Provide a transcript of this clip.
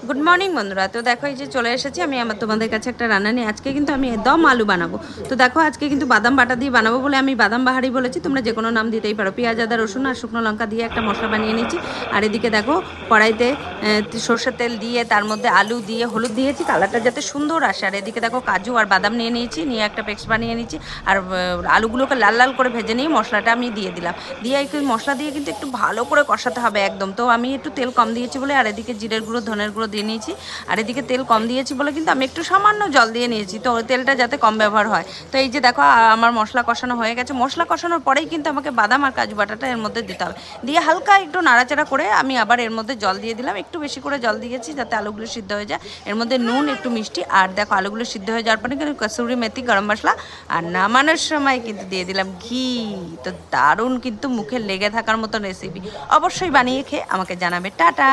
Good morning বন্ধুরা। তো দেখো এই যে চলে এসেছি আমি আমার তোমাদের কাছে একটা রান্না নিয়ে। আজকে কিন্তু আমি দম আলু বানাবো। তো দেখো আজকে কিন্তু বাদাম বাটা দিয়ে বানাবো বলে আমি বাদাম বাহারি বলেছি, তোমরা যে কোনো নাম দিতেই পারো। পেঁয়াজ আদা রসুন আর শুকনো লঙ্কা দিয়ে একটা মশলা বানিয়ে নিয়েছি। আর এদিকে দেখো কড়াইতে সর্ষের তেল দিয়ে তার মধ্যে আলু দিয়ে হলুদ দিয়েছি কালারটা যাতে সুন্দর আসে। আর এদিকে দেখো কাজু আর বাদাম নিয়ে নিয়েছি, নিয়ে একটা পেস্ট বানিয়ে নিয়েছি। আর আলুগুলোকে লাল লাল করে ভেজে নিয়ে মশলাটা আমি দিয়ে দিলাম। দিয়ে একটু মশলা দিয়ে কিন্তু একটু ভালো করে কষাতে হবে একদম। তো আমি একটু তেল কম দিয়েছি বলে, আর এদিকে জিরের গুঁড়ো ধনের গুঁড়ো দিয়ে নিয়েছি। আর এদিকে তেল কম দিয়েছি বলে কিন্তু আমি একটু সামান্য জল দিয়ে নিয়েছি, তো তেলটা যাতে কম ব্যবহার হয়। তো এই যে দেখো আমার মশলা কষানো হয়ে গেছে। মশলা কষানোর পরেই কিন্তু আমাকে বাদাম আর কাজু বাটাটা এর মধ্যে দিতে হবে। দিয়ে হালকা একটু নাড়াচাড়া করে আমি আবার এর মধ্যে জল দিয়ে দিলাম। একটু বেশি করে জল দিয়েছি যাতে আলুগুলো সিদ্ধ হয়ে যায়। এর মধ্যে নুন, একটু মিষ্টি, আর দেখো আলুগুলো সিদ্ধ হয়ে যাওয়ার পরে কিন্তু কসুরি মেথি, গরম মশলা, আর নামানোর সময় কিন্তু দিয়ে দিলাম ঘি। তো দারুণ কিন্তু মুখে লেগে থাকার মতো রেসিপি। অবশ্যই বানিয়ে খেয়ে আমাকে জানাবে। টাটা।